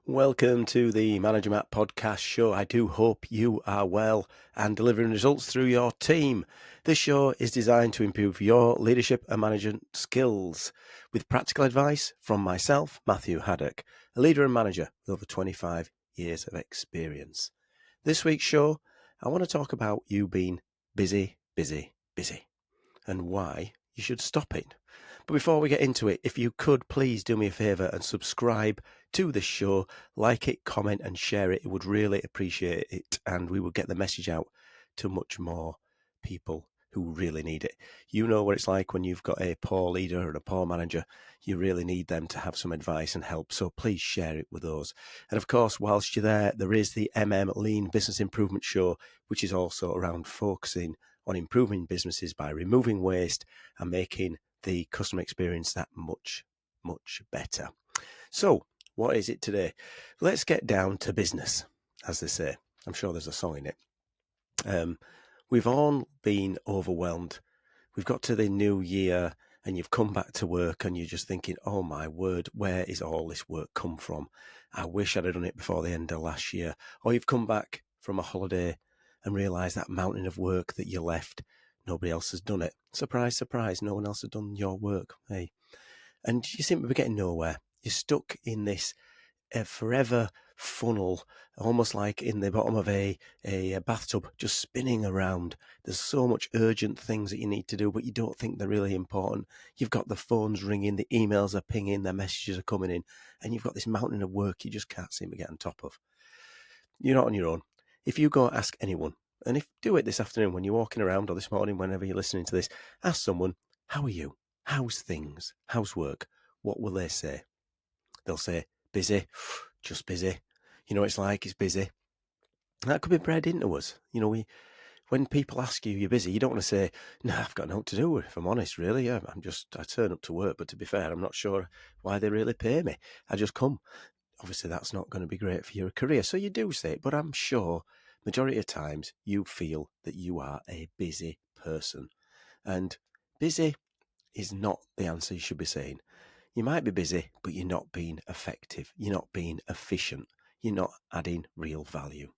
Welcome to the Manager Matt podcast show. I do hope you are well and delivering results through your team. This show is designed to improve your leadership and management skills with practical advice from myself, Matthew Haddock, a leader and manager with over 25 years of experience. This week's show, I want to talk about you being busy, and why you should stop it. But before we get into it, if you could please do me a favour and subscribe to the show, like it, comment and share it. It would really appreciate it, and we would get the message out to much more people who really need it. You know what it's like when you've got a poor leader or a poor manager. You really need them to have some advice and help, so please share it with those. And of course, whilst you're there is the Lean Business Improvement Show, which is also around focusing on improving businesses by removing waste and making the customer experience that much better. So what is it today? Let's get down to business, as they say. I'm sure there's a song in it. We've all been overwhelmed. We've got to the new year and you've come back to work and you're just thinking, oh my word, where is all this work come from? I wish I'd have done it before the end of last year. Or you've come back from a holiday and realised that mountain of work that you left, nobody else has done it. Surprise, surprise, no one else has done your work. Hey. And you seem to be getting nowhere. You're stuck in this forever funnel, almost like in the bottom of a bathtub, just spinning around. There's so much urgent things that you need to do, but you don't think they're really important. You've got the phones ringing, the emails are pinging, the messages are coming in, and you've got this mountain of work you just can't seem to get on top of. You're not on your own. If you go ask anyone, and if do it this afternoon when you're walking around or this morning, whenever you're listening to this, ask someone, how are you? How's things? How's work? What will they say? They'll say, busy, just busy. You know, it's like it's busy. That could be bred into us. You know, when people ask you, you're busy, you don't want to say, no, I've got nothing to do, if I'm honest, really. Yeah, I turn up to work, but to be fair, I'm not sure why they really pay me. I just come. Obviously, that's not going to be great for your career. So you do say it, but I'm sure majority of times you feel that you are a busy person. And busy is not the answer you should be saying. You might be busy, but you're not being effective. You're not being efficient. You're not adding real value.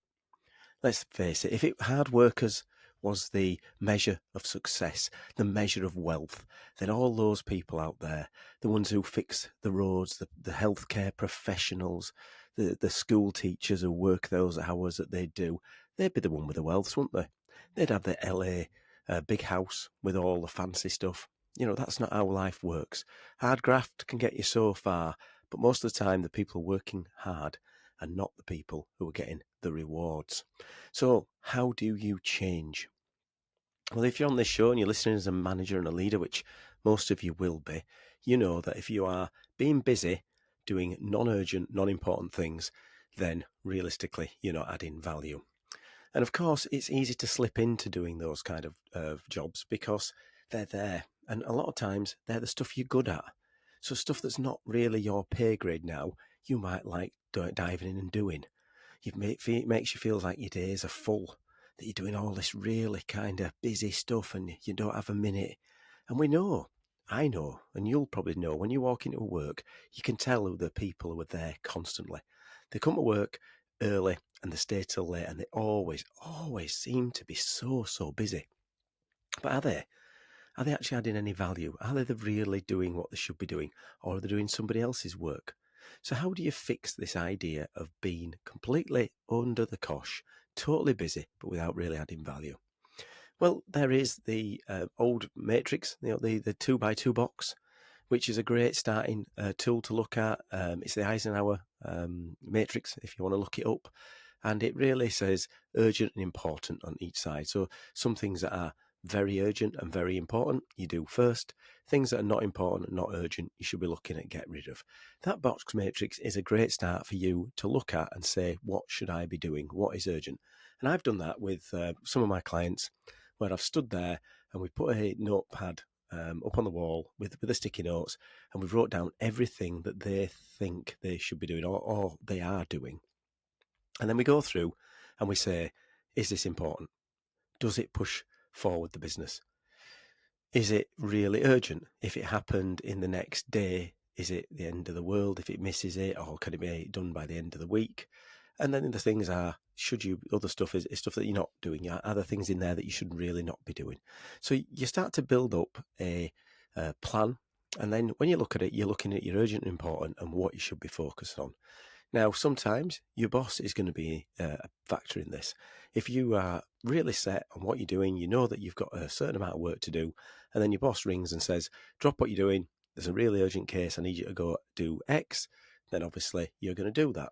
Let's face it, if hard workers was the measure of success, the measure of wealth, then all those people out there, the ones who fix the roads, the healthcare professionals, the school teachers who work those hours that they do, they'd be the one with the wealth, wouldn't they? They'd have the LA big house with all the fancy stuff. You know, that's not how life works. Hard graft can get you so far, but most of the time the people working hard are not the people who are getting the rewards. So how do you change? Well, if you're on this show and you're listening as a manager and a leader, which most of you will be, you know that if you are being busy doing non-urgent, non-important things, then realistically, you're not adding value. And of course, it's easy to slip into doing those kind of jobs because they're there. And a lot of times, they're the stuff you're good at. So stuff that's not really your pay grade now, you might like diving in and doing. It makes you feel like your days are full, that you're doing all this really kind of busy stuff and you don't have a minute. And I know, and you'll probably know, when you walk into work, you can tell who the people who are there constantly. They come to work early and they stay till late, and they always seem to be so busy. But are they? Are they actually adding any value? Are they really doing what they should be doing? Or are they doing somebody else's work? So how do you fix this idea of being completely under the cosh, totally busy, but without really adding value? Well, there is the old matrix, the 2x2 box, which is a great starting tool to look at. It's the Eisenhower matrix, if you want to look it up. And it really says urgent and important on each side. So some things that are very urgent and very important, you do first. Things that are not important and not urgent, you should be looking at get rid of. That box matrix is a great start for you to look at and say, what should I be doing? What is urgent? And I've done that with some of my clients where I've stood there and we put a notepad up on the wall with the sticky notes, and we've wrote down everything that they think they should be doing or they are doing. And then we go through and we say, is this important? Does it push forward the business? Is it really urgent? If it happened in the next day, Is it the end of the world if it misses it, or can it be done by the end of the week? And then the things are, other stuff is stuff that you're not doing. Are there things in there that you should really not be doing? So you start to build up a plan. And then when you look at it, you're looking at your urgent and important and what you should be focused on. Now, sometimes your boss is going to be a factor in this. If you are really set on what you're doing, you know that you've got a certain amount of work to do, and then your boss rings and says, drop what you're doing, there's a really urgent case, I need you to go do X, then obviously you're going to do that.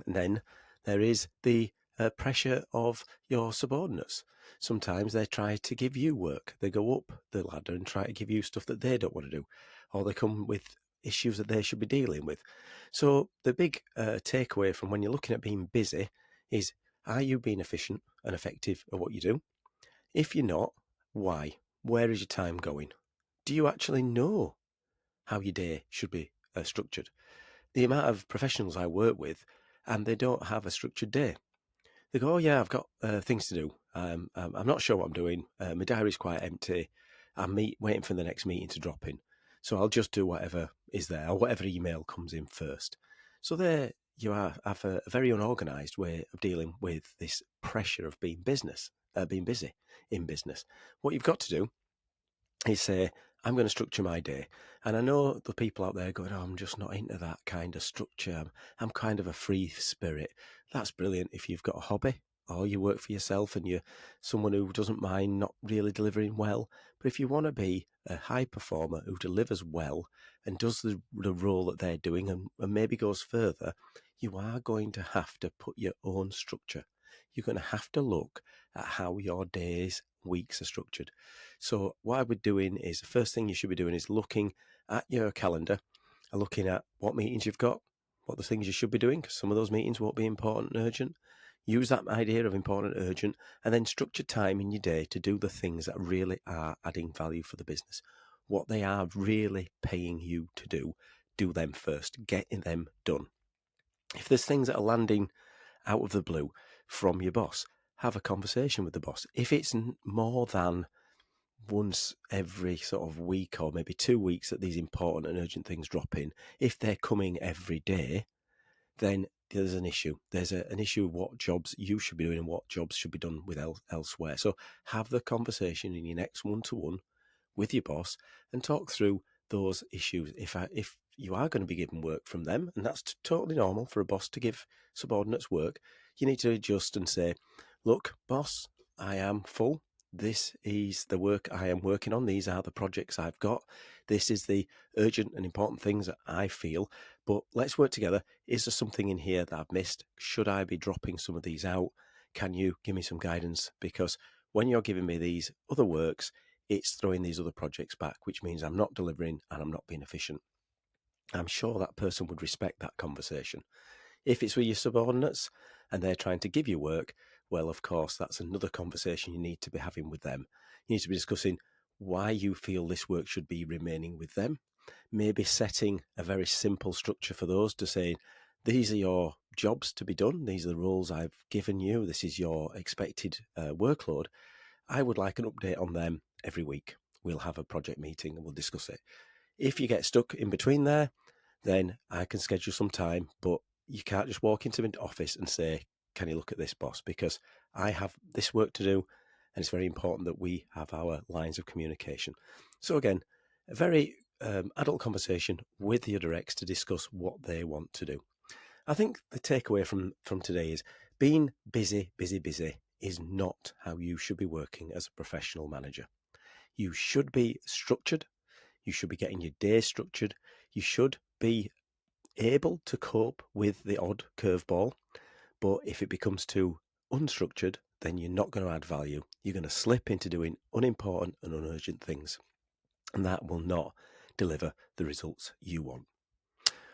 And then there is the pressure of your subordinates. Sometimes they try to give you work. They go up the ladder and try to give you stuff that they don't want to do, or they come with issues that they should be dealing with. So the big takeaway from when you're looking at being busy is, are you being efficient and effective at what you do? If you're not, why? Where is your time going? Do you actually know how your day should be structured? The amount of professionals I work with, and they don't have a structured day. They go, oh yeah, I've got things to do. I'm not sure what I'm doing. My diary's quite empty. I'm waiting for the next meeting to drop in. So I'll just do whatever is there, or whatever email comes in first. So there you have a very unorganized way of dealing with this pressure of being busy in business. What you've got to do is say, I'm going to structure my day. And I know the people out there going, oh, I'm just not into that kind of structure. I'm kind of a free spirit. That's brilliant if you've got a hobby or you work for yourself and you're someone who doesn't mind not really delivering well. But if you want to be a high performer who delivers well and does the role that they're doing and maybe goes further, you are going to have to put your own structure. You're going to have to look at how your days, weeks are structured. So what I would be doing is, the first thing you should be doing is looking at your calendar and looking at what meetings you've got, what the things you should be doing, because some of those meetings won't be important and urgent. Use that idea of important and urgent, and then structure time in your day to do the things that really are adding value for the business. What they are really paying you to do them first, getting them done. If there's things that are landing out of the blue from your boss, have a conversation with the boss. If it's more than once every sort of week or maybe 2 weeks that these important and urgent things drop in, if they're coming every day, then there's an issue. There's an issue of what jobs you should be doing and what jobs should be done with elsewhere. So have the conversation in your next one-to-one with your boss and talk through those issues. If you are going to be given work from them, and that's totally normal for a boss to give subordinates work, you need to adjust and say, look, boss, I am full. This is the work I am working on. These are the projects I've got. This is the urgent and important things that I feel. But let's work together. Is there something in here that I've missed? Should I be dropping some of these out? Can you give me some guidance? Because when you're giving me these other works, it's throwing these other projects back, which means I'm not delivering and I'm not being efficient. I'm sure that person would respect that conversation. If it's with your subordinates and they're trying to give you work, well, of course, that's another conversation you need to be having with them. You need to be discussing why you feel this work should be remaining with them. Maybe setting a very simple structure for those to say, these are your jobs to be done. These are the roles I've given you. This is your expected workload. I would like an update on them every week. We'll have a project meeting and we'll discuss it. If you get stuck in between there, then I can schedule some time, but you can't just walk into an office and say, can you look at this, boss? Because I have this work to do, and it's very important that we have our lines of communication. So again, a very adult conversation with the other ex to discuss what they want to do. I think the takeaway from today is being busy is not how you should be working as a professional manager. You should be structured. You should be getting your day structured. You should be able to cope with the odd curveball. But if it becomes too unstructured, then you're not going to add value. You're going to slip into doing unimportant and unurgent things. And that will not deliver the results you want.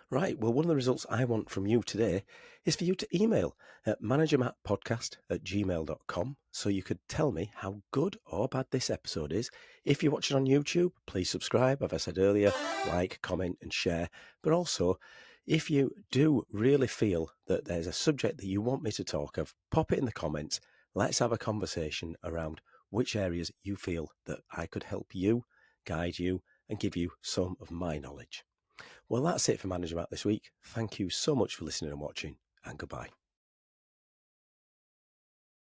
Right, well, one of the results I want from you today is for you to email at managermattpodcast@gmail.com so you could tell me how good or bad this episode is. If you're watching on YouTube, please subscribe, as I said earlier, like, comment and share. But also, if you do really feel that there's a subject that you want me to talk of, pop it in the comments. Let's have a conversation around which areas you feel that I could help you, guide you, and give you some of my knowledge. Well, that's it for Manager Matt this week. Thank you so much for listening and watching, and goodbye.